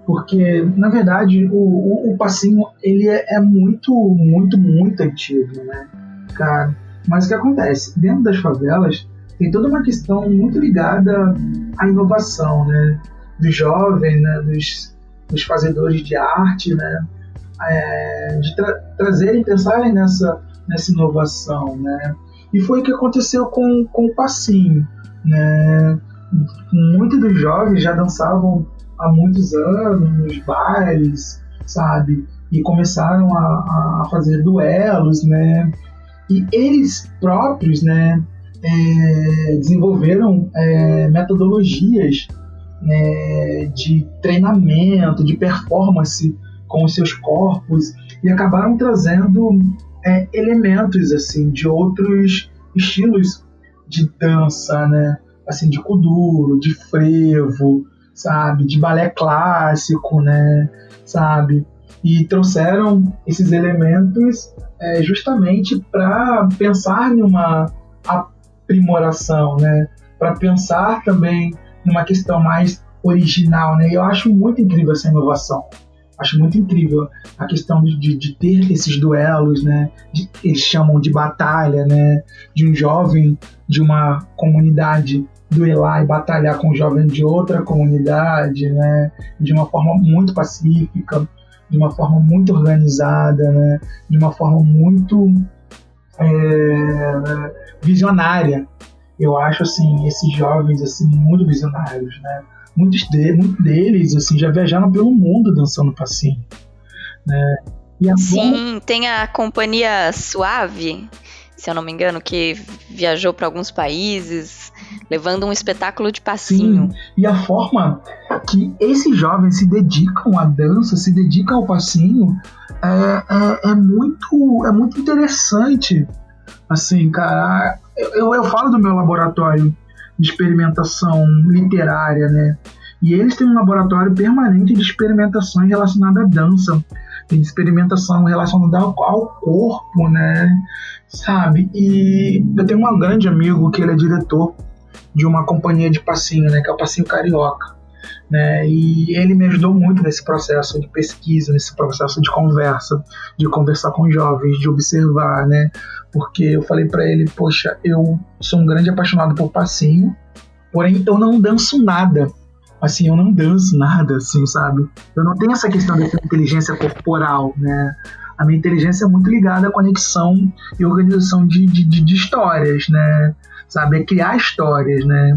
Porque, na verdade, o passinho ele é muito, muito, muito antigo, né, cara? Mas o que acontece? Dentro das favelas tem toda uma questão muito ligada à inovação, né? Dos jovens, né? Dos fazedores de arte, né? De trazerem, pensarem nessa inovação, né? E foi o que aconteceu com o passinho, né? Muitos dos jovens já dançavam há muitos anos nos bailes, sabe? E começaram a fazer duelos, né? E eles próprios, né, desenvolveram metodologias, né, de treinamento, de performance com os seus corpos e acabaram trazendo elementos assim de outros estilos de dança, né? Assim, de kuduro, de frevo, sabe, de balé clássico, né, sabe? e trouxeram esses elementos justamente para pensar numa aprimoração, né? Para pensar também numa questão mais original, né? Eu acho muito incrível essa inovação. Acho muito incrível a questão de ter esses duelos, né? Eles chamam de batalha, né? De um jovem de uma comunidade duelar e batalhar com um jovem de outra comunidade, né? De uma forma muito pacífica, de uma forma muito organizada, né? De uma forma muito visionária. Eu acho assim, esses jovens assim, muito visionários, né? Muitos deles assim, já viajaram pelo mundo dançando passinho, né? Sim, tem a Companhia Suave, se eu não me engano, que viajou para alguns países, levando um espetáculo de passinho. Sim, e a forma que esses jovens se dedicam à dança, se dedicam ao passinho, é muito interessante. Assim, cara, eu falo do meu laboratório de experimentação literária, né? E eles têm um laboratório permanente de experimentações relacionadas à dança, de experimentação relacionada ao corpo, né? Sabe? E eu tenho um grande amigo que ele é diretor de uma companhia de passinho, né? Que é o Passinho Carioca, né? E ele me ajudou muito nesse processo de pesquisa, nesse processo de conversar com jovens, de observar, né? Porque eu falei pra ele, poxa, eu sou um grande apaixonado por passinho, porém eu não danço nada. Assim, eu não danço nada, assim, sabe? Eu não tenho essa questão dessa inteligência corporal, né? A minha inteligência é muito ligada à conexão e organização de histórias, né? Sabe? É criar histórias, né?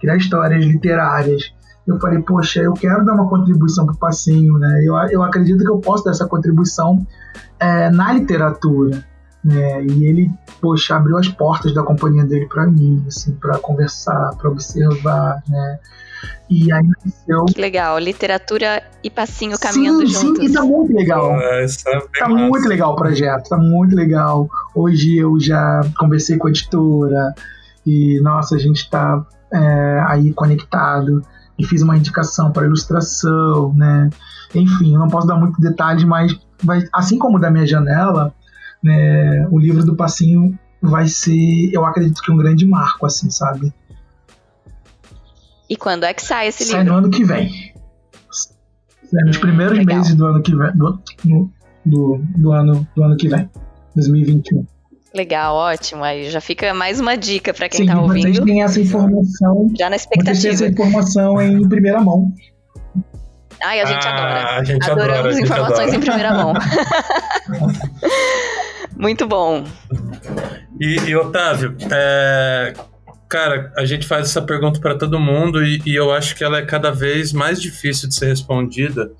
Criar histórias literárias. Eu falei, poxa, eu quero dar uma contribuição pro passinho, né? Eu acredito que eu posso dar essa contribuição na literatura, né? E ele, poxa, abriu as portas da companhia dele para mim, assim, para conversar, para observar, né? E aí nasceu... Que legal, literatura e passinho caminhando juntos. Sim, tá muito legal. Tá muito legal o projeto, tá muito legal. Hoje eu já conversei com a editora e, nossa, a gente tá aí conectado e fiz uma indicação para ilustração, né? Enfim, eu não posso dar muitos detalhes, mas assim como o da minha janela, né, o livro do passinho vai ser, eu acredito que um grande marco, assim, sabe? E quando é que sai esse livro? Sai no ano que vem. Sai nos primeiros meses do ano que vem. Do ano que vem. 2021. Legal, ótimo. Aí já fica mais uma dica para quem tá ouvindo. Vocês têm essa informação. Já na expectativa. Vocês têm essa informação em primeira mão. Ai, a gente adora. A gente Adoramos adora, informações em primeira mão. Muito bom. E Otávio, cara, a gente faz essa pergunta para todo mundo e eu acho que ela é cada vez mais difícil de ser respondida,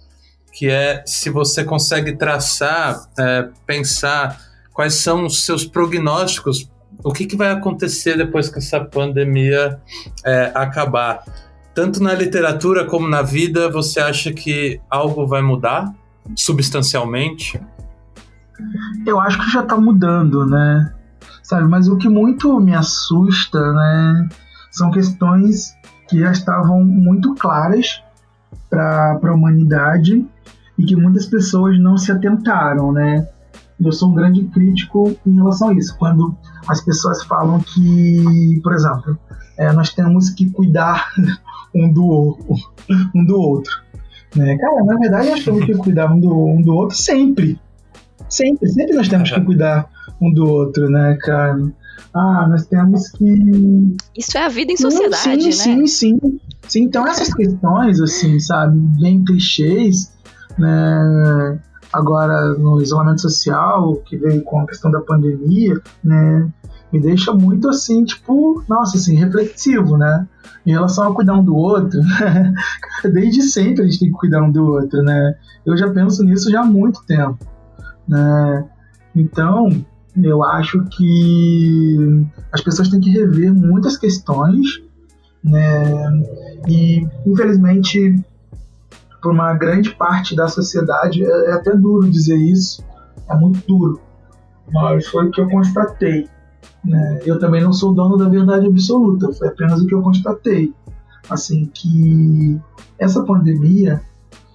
que é se você consegue traçar, pensar quais são os seus prognósticos, o que vai acontecer depois que essa pandemia acabar. Tanto na literatura como na vida, você acha que algo vai mudar substancialmente? Eu acho que já está mudando, né? Sabe, mas o que muito me assusta, né, são questões que já estavam muito claras para a humanidade e que muitas pessoas não se atentaram, né? Eu sou um grande crítico em relação a isso. Quando as pessoas falam que, por exemplo, nós temos que cuidar um do outro, né? Cara, na verdade nós temos que cuidar um do outro sempre nós temos que cuidar um do outro, né, cara? Nós temos que... Isso é a vida em sociedade, né? Sim. Então essas questões, assim, sabe, bem clichês, né, agora no isolamento social, que veio com a questão da pandemia, né, me deixa muito, assim, tipo, nossa, assim, reflexivo, né, em relação a cuidar um do outro. Desde sempre a gente tem que cuidar um do outro, né? Eu já penso nisso já há muito tempo, né? Então, eu acho que as pessoas têm que rever muitas questões, né? E, infelizmente, para uma grande parte da sociedade, é até duro dizer isso, é muito duro, mas foi o que eu constatei, né? Eu também não sou dono da verdade absoluta, foi apenas o que eu constatei, assim, que essa pandemia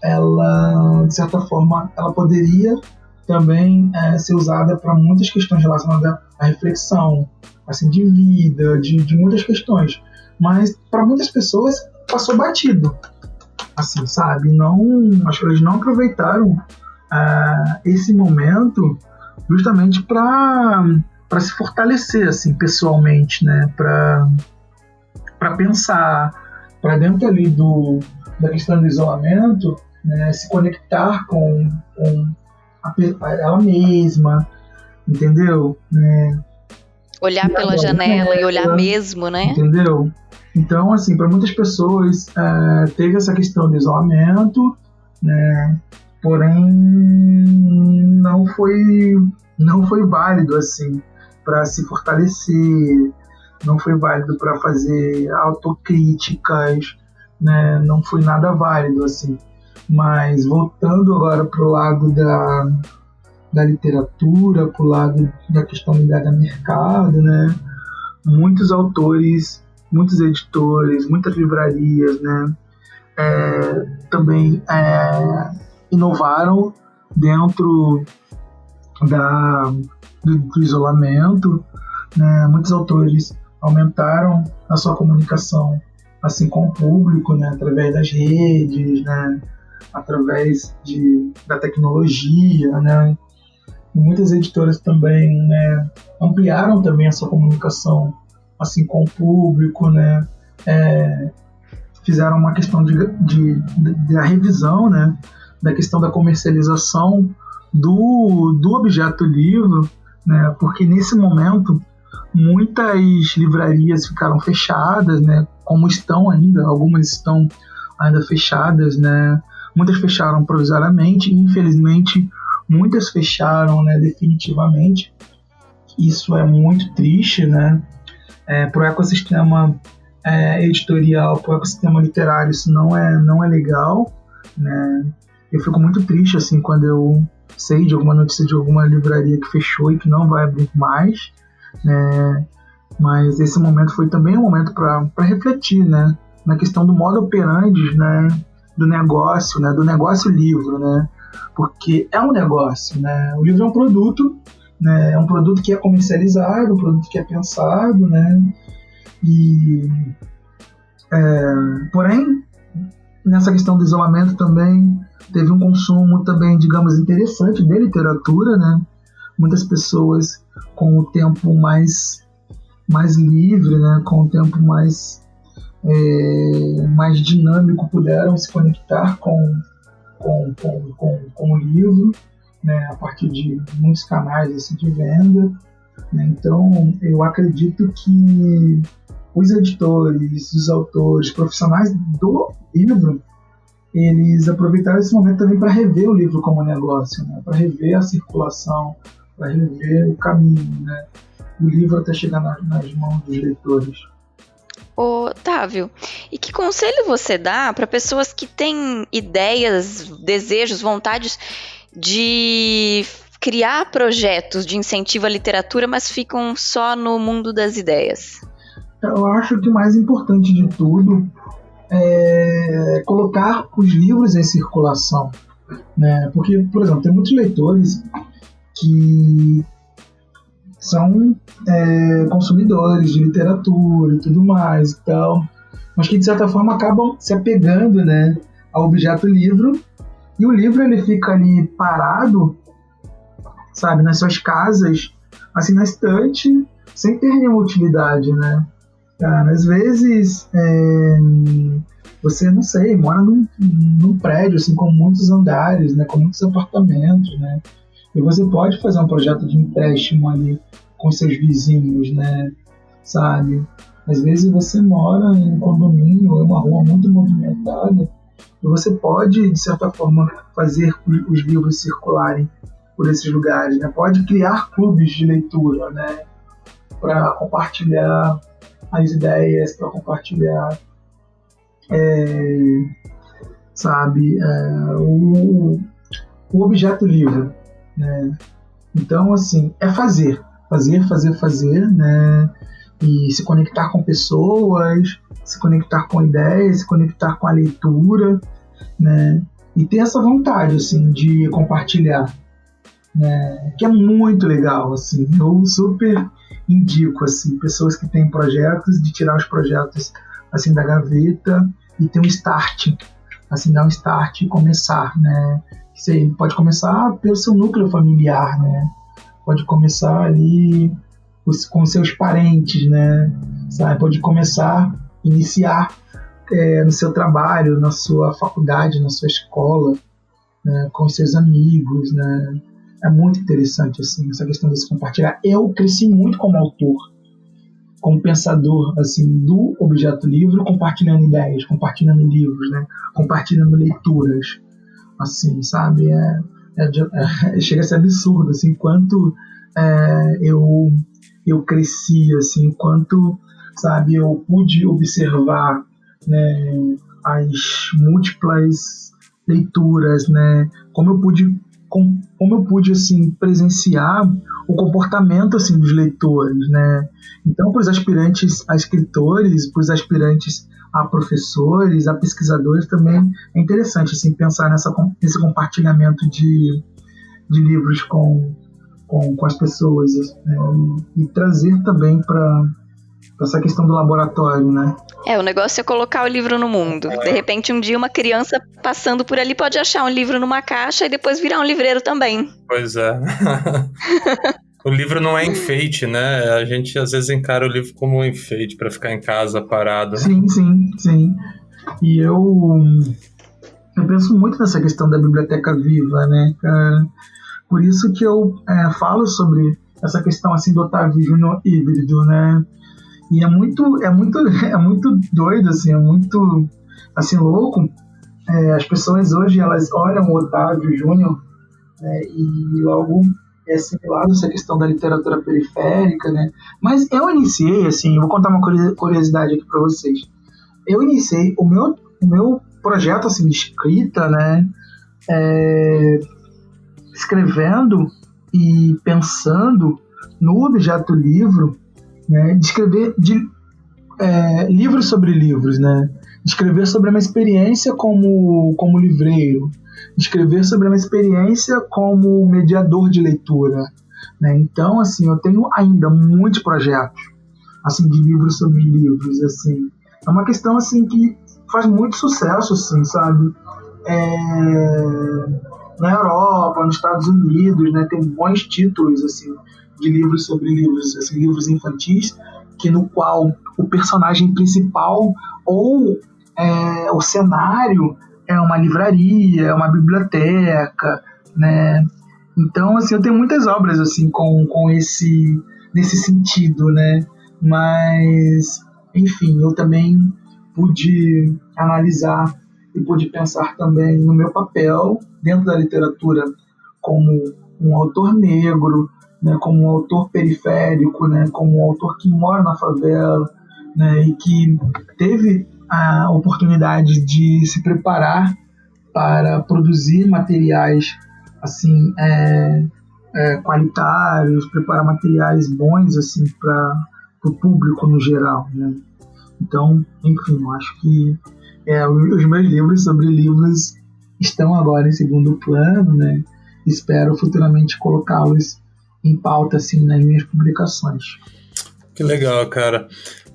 ela, de certa forma, ela poderia também ser usada para muitas questões relacionadas à reflexão, assim, de vida, de muitas questões. Mas para muitas pessoas passou batido, assim, sabe? Acho que eles não aproveitaram esse momento justamente para se fortalecer, assim, pessoalmente, né? Para pensar, para dentro ali da questão do isolamento, né? Se conectar com ela mesma, entendeu? Olhar pela janela e olhar mesmo, né? Entendeu? Então, assim, para muitas pessoas teve essa questão do isolamento, né? Porém, não foi válido, assim, para se fortalecer, não foi válido para fazer autocríticas, né? Não foi nada válido, assim. Mas voltando agora para o lado da literatura, para o lado da questão ligada ao mercado, né? Muitos autores, muitos editores, muitas livrarias, né? Também inovaram dentro do isolamento, né? Muitos autores aumentaram a sua comunicação assim com o público, né? Através das redes, né? Através da tecnologia, né? E muitas editoras também, né, ampliaram também a sua comunicação assim com o público, né? Fizeram uma questão da revisão, né, da questão da comercialização do objeto livro, né? Porque nesse momento muitas livrarias ficaram fechadas, né? Como estão ainda, algumas estão ainda fechadas, né? Muitas fecharam provisoriamente e, infelizmente, muitas fecharam, né, definitivamente. Isso é muito triste, né? Para o ecossistema editorial, para o ecossistema literário, isso não é legal, né? Eu fico muito triste assim, quando eu sei de alguma notícia de alguma livraria que fechou e que não vai abrir mais, né? Mas esse momento foi também um momento para refletir, né, na questão do modo operandi, né, do negócio livro, né? Porque é um negócio, né? O livro é um produto, né? É um produto que é comercializado, um produto que é pensado, né? Porém, nessa questão do isolamento também teve um consumo também, digamos, interessante de literatura, né? Muitas pessoas com o tempo mais livre, né? Com o tempo mais dinâmico puderam se conectar com o livro, né, a partir de muitos canais assim, de venda, né? Então eu acredito que os editores, os autores, profissionais do livro, eles aproveitaram esse momento também para rever o livro como negócio, né? Para rever a circulação, para rever o caminho, né, do livro até chegar nas mãos dos leitores. Otávio, e que conselho você dá para pessoas que têm ideias, desejos, vontades de criar projetos de incentivo à literatura, mas ficam só no mundo das ideias? Eu acho que o mais importante de tudo é colocar os livros em circulação, né? Porque, por exemplo, tem muitos leitores que são consumidores de literatura e tudo mais e tal, mas que de certa forma acabam se apegando, né, ao objeto livro, e o livro ele fica ali parado, sabe, nas suas casas, assim, na estante, sem ter nenhuma utilidade, né? Às vezes você, não sei, mora num prédio assim, com muitos andares, né, com muitos apartamentos, né? E você pode fazer um projeto de empréstimo ali com seus vizinhos, né? Sabe? Às vezes você mora em um condomínio ou em uma rua muito movimentada e você pode, de certa forma, fazer os livros circularem por esses lugares, né? Pode criar clubes de leitura, né? Para compartilhar as ideias, para compartilhar, sabe? O objeto livre, né? Então, assim, é fazer, né? E se conectar com pessoas, se conectar com ideias, se conectar com a leitura, né? e ter essa vontade, assim, de compartilhar, né? Que é muito legal, assim. Eu super indico, assim, pessoas que têm projetos, de tirar os projetos, assim, da gaveta e ter um start, assim, dar um start e começar, né? Você pode começar pelo seu núcleo familiar, né? Pode começar ali com seus parentes, né? Sabe? Pode começar, iniciar no seu trabalho, na sua faculdade, na sua escola, né? Com seus amigos, né? É muito interessante, assim, essa questão de se compartilhar. Eu cresci muito como autor, como pensador, assim, do objeto livro, compartilhando ideias, compartilhando livros, né? Compartilhando leituras, assim, sabe? Chega a ser absurdo, assim, quanto eu cresci, assim, quanto, sabe, eu pude observar, né, as múltiplas leituras, né? Como eu pude assim presenciar o comportamento assim dos leitores, né? Então, para os aspirantes a escritores, para os aspirantes a professores, a pesquisadores, também é interessante assim pensar nesse compartilhamento de livros com as pessoas, né? E trazer também para essa questão do laboratório, né? O negócio é colocar o livro no mundo. De repente, um dia, uma criança passando por ali pode achar um livro numa caixa e depois virar um livreiro também. Pois é. O livro não é enfeite, né? A gente às vezes encara o livro como um enfeite para ficar em casa parado. Sim. E eu penso muito nessa questão da biblioteca viva, né, cara? Por isso que eu falo sobre essa questão assim do Otávio Júnior híbrido, né? E é muito doido, assim, é muito assim, louco. As pessoas hoje, elas olham o Otávio Júnior, né, e logo é assimilado essa questão da literatura periférica, né? Mas eu iniciei, assim, vou contar uma curiosidade aqui para vocês. Eu iniciei o meu projeto, assim, de escrita, né, escrevendo e pensando no objeto livro, né, de escrever livros sobre livros, né, de escrever sobre uma experiência como livreiro, de escrever sobre uma experiência como mediador de leitura, né. Então, assim, eu tenho ainda muitos projetos, assim, de livros sobre livros, assim. É uma questão, assim, que faz muito sucesso, assim, sabe? Na Europa, nos Estados Unidos, né, tem bons títulos, assim, de livros sobre livros, assim, livros infantis, no qual o personagem principal ou o cenário é uma livraria, é uma biblioteca, né? Então, assim, eu tenho muitas obras, assim, nesse sentido, né? Mas, enfim, eu também pude analisar e pude pensar também no meu papel dentro da literatura como um autor negro, né, como um autor periférico, né, como um autor que mora na favela, né, e que teve a oportunidade de se preparar para produzir materiais assim, qualitários, preparar materiais bons assim, para o público no geral, né? Então, enfim, eu acho que os meus livros sobre livros estão agora em segundo plano, né? Espero futuramente colocá-los em pauta assim, nas minhas publicações. Que legal, cara.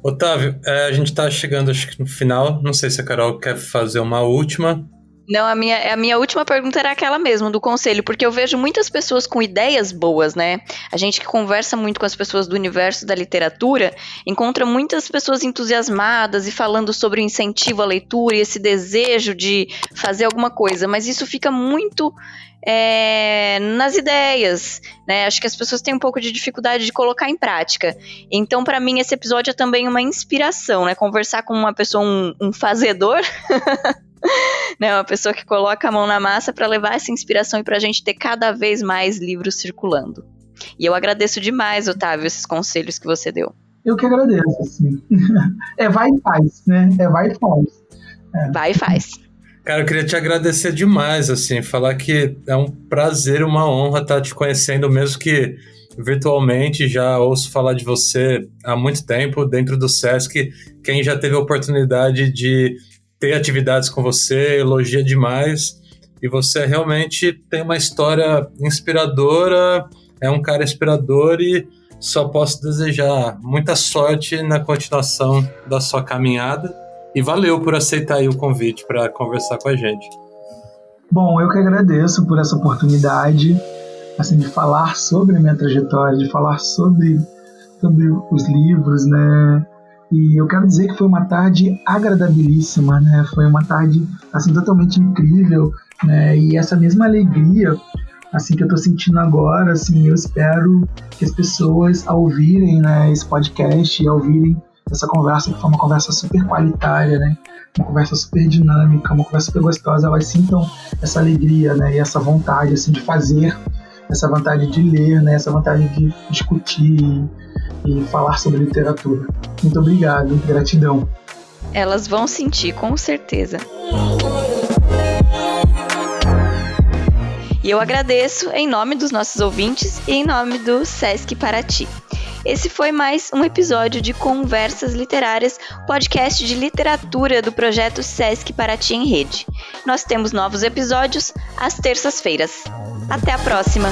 Otávio, a gente tá chegando acho que no final, não sei se a Carol quer fazer uma última. Não, a minha última pergunta era aquela mesmo, do conselho, porque eu vejo muitas pessoas com ideias boas, né? A gente que conversa muito com as pessoas do universo da literatura, encontra muitas pessoas entusiasmadas e falando sobre o incentivo à leitura e esse desejo de fazer alguma coisa, mas isso fica muito nas ideias, né? Acho que as pessoas têm um pouco de dificuldade de colocar em prática. Então, para mim, esse episódio é também uma inspiração, né? Conversar com uma pessoa, um fazedor... Né, uma pessoa que coloca a mão na massa para levar essa inspiração e para a gente ter cada vez mais livros circulando. E eu agradeço demais, Otávio, esses conselhos que você deu. Eu que agradeço, assim. Vai e faz, né? Vai e faz. Vai e faz. Cara, eu queria te agradecer demais, assim, falar que é um prazer, uma honra estar te conhecendo, mesmo que virtualmente. Já ouço falar de você há muito tempo dentro do Sesc. Quem já teve a oportunidade de ter atividades com você, elogia demais. E você realmente tem uma história inspiradora, é um cara inspirador e só posso desejar muita sorte na continuação da sua caminhada. E valeu por aceitar aí o convite para conversar com a gente. Bom, eu que agradeço por essa oportunidade, assim, de falar sobre a minha trajetória, de falar sobre os livros, né? E eu quero dizer que foi uma tarde agradabilíssima, né? Foi uma tarde, assim, totalmente incrível, né? E essa mesma alegria, assim, que eu tô sentindo agora, assim, eu espero que as pessoas, ao ouvirem, né, esse podcast e ao ouvirem essa conversa, que foi uma conversa super qualitária, né? Uma conversa super dinâmica, uma conversa super gostosa, elas sintam essa alegria, né? E essa vontade, assim, de fazer, essa vontade de ler, né? Essa vontade de discutir e falar sobre literatura. Muito obrigado, gratidão. Elas vão sentir, com certeza. E eu agradeço em nome dos nossos ouvintes e em nome do Sesc Paraty. Esse foi mais um episódio de Conversas Literárias, podcast de literatura do projeto Sesc Paraty em Rede. Nós temos novos episódios às terças-feiras. Até a próxima!